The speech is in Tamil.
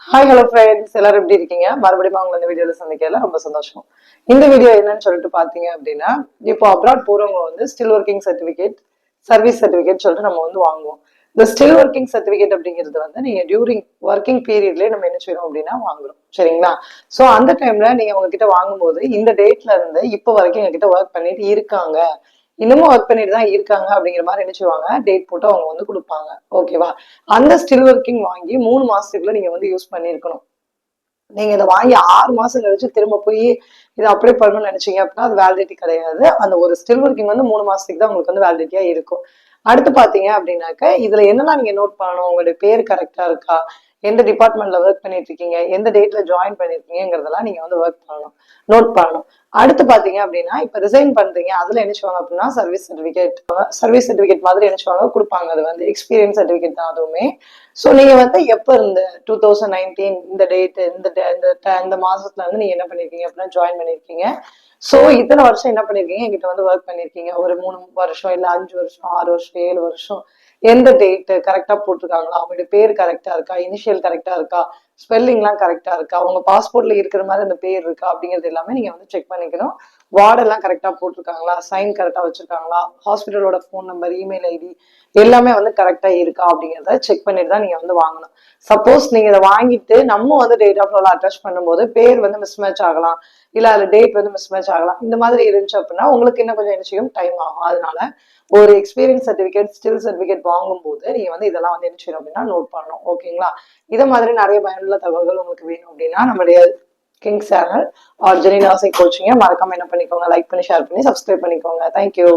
ஹாய் ஹலோ ஃப்ரெண்ட்ஸ், எல்லாரும் எப்படி இருக்கீங்க? மறுபடியும் உங்களை இந்த வீடியோல சந்திக்கல ரொம்ப சந்தோஷம். இந்த வீடியோ என்னன்னு சொல்லிட்டு பாத்தீங்க அப்படின்னா, இப்போ அப்ராட் போறவங்க வந்து still working certificate, service certificate சொல்லிட்டு நம்ம வந்து வாங்குவோம். இந்த ஸ்டில் ஒர்க்கிங் சர்டிபிகேட் அப்படிங்கிறது வந்து நீங்க டியூரிங் ஒர்க்கிங் பீரியட்லயே நம்ம என்ன செய்யறோம் அப்படின்னா வாங்குறோம், சரிங்களா? சோ அந்த டைம்ல நீங்க உங்ககிட்ட வாங்கும்போது இந்த டேட்ல இருந்து இப்போ வரைக்கும் எங்ககிட்ட ஒர்க் பண்ணிட்டு இருக்காங்க, இன்னமும் ஒர்க் பண்ணிட்டு தான் இருக்காங்க அப்படிங்கிற மாதிரி என்ன செய்வாங்க, டேட் போட்டு அவங்க வந்து கொடுப்பாங்க. ஓகேவா? அந்த ஸ்டில் ஒர்க்கிங் வாங்கி 3 மாசத்துக்குள்ள நீங்க வந்து யூஸ் பண்ணிருக்கணும். நீங்க இதை வாங்கி 6 மாசம் கழிச்சு திரும்ப போய் இதை அப்ளை பண்ணணும்னு நினைச்சீங்க அப்படின்னா அது வேலிடிட்டி கிடையாது. அந்த ஒரு ஸ்டில் ஒர்க்கிங் வந்து 3 மாசத்துக்கு தான் உங்களுக்கு வந்து வேலிடிட்டியா இருக்கும். அடுத்து பாத்தீங்க அப்படின்னாக்க இதுல என்னெல்லாம் நீங்க நோட் பண்ணணும், உங்களுடைய பேர் கரெக்டா இருக்கா, எந்த டிபார்ட்மெண்ட்ல ஒர்க் பண்ணிட்டு இருக்கீங்க, எந்த டேட்ல ஜாயின் பண்ணிருக்கீங்கிறதெல்லாம் நீங்க வந்து ஒர்க் பண்ணணும், நோட் பண்ணணும். அடுத்து பாத்தீங்க அப்படின்னா இப்ப ரிசைன் பண்றீங்க, அதுல என்ன செய்வாங்க அப்படின்னா சர்வீஸ் சர்டிபிகேட் மாதிரி என்ன செய்வாங்க கொடுப்பாங்க. அது வந்து எக்ஸ்பீரியன்ஸ் சர்டிபிகேட் தான் அதுவுமே. சோ நீங்க வந்து எப்ப இருந்த 2019 இந்த டேட் இந்த மாசத்துல இருந்து நீங்க என்ன பண்ணிருக்கீங்க அப்படின்னா ஜாயின் பண்ணிருக்கீங்க. சோ இத்தனை வருஷம் என்ன பண்ணிருக்கீங்க, என்கிட்ட வந்து ஒர்க் பண்ணிருக்கீங்க. ஒரு 3 வருஷம் இல்ல 5 வருஷம் 6 வருஷம் 7 வருஷம், எந்த டேட் கரெக்டா போட்டிருக்காங்களா, அவங்களுடைய பேர் கரெக்டா இருக்கா, இனிஷியல் கரெக்டா இருக்கா, ஸ்பெல்லிங் எல்லாம் கரெக்டா இருக்கா, உங்க பாஸ்போர்ட்ல இருக்கிற மாதிரி அந்த பேர் இருக்கா அப்படிங்கிறது எல்லாமே நீங்க வந்து செக் பண்ணிக்கணும். வார்டு எல்லாம் கரெக்டா போட்டிருக்காங்களா, சைன் கரெக்டா வச்சிருக்காங்களா, ஹாஸ்பிட்டலோட போன் நம்பர், இமெயில் ஐடி எல்லாமே வந்து கரெக்டா இருக்கா அப்படிங்கிறத செக் பண்ணிட்டு தான் நீங்க வந்து வாங்கணும். சப்போஸ் நீங்க இதை வாங்கிட்டு நம்ம வந்து டேட் ஆஃப் பர்த் அட்டாச் பண்ணும்போது பேர் வந்து மிஸ்மேட்ச் ஆகலாம், இல்ல அதுல டேட் வந்து மிஸ்மேட்ச் ஆகலாம். இந்த மாதிரி இருந்துச்சு அப்படின்னா உங்களுக்கு இன்னும் கொஞ்சம் என்ன செய்யும், டைம் ஆகும். அதனால ஒரு எக்ஸ்பீரியன்ஸ் சர்டிபிகேட், ஸ்டில் சர்டிபிகேட் வாங்கும்போது நீங்க வந்து இதெல்லாம் வந்து என்ன செய்யணும் அப்படின்னா நோட் பண்ணணும். ஓகேங்களா? இதை மாதிரி நிறைய பயனுள்ள தகவல்கள் உங்களுக்கு வேணும் அப்படின்னா நம்மளுடைய kings channel R Jenny nursing கோச்சிங்க மறக்காம என்ன பண்ணிக்கோங்க, லைக் பண்ணி ஷேர் பண்ணி சப்ஸ்கிரைப் பண்ணிக்கோங்க. தேங்க்யூ.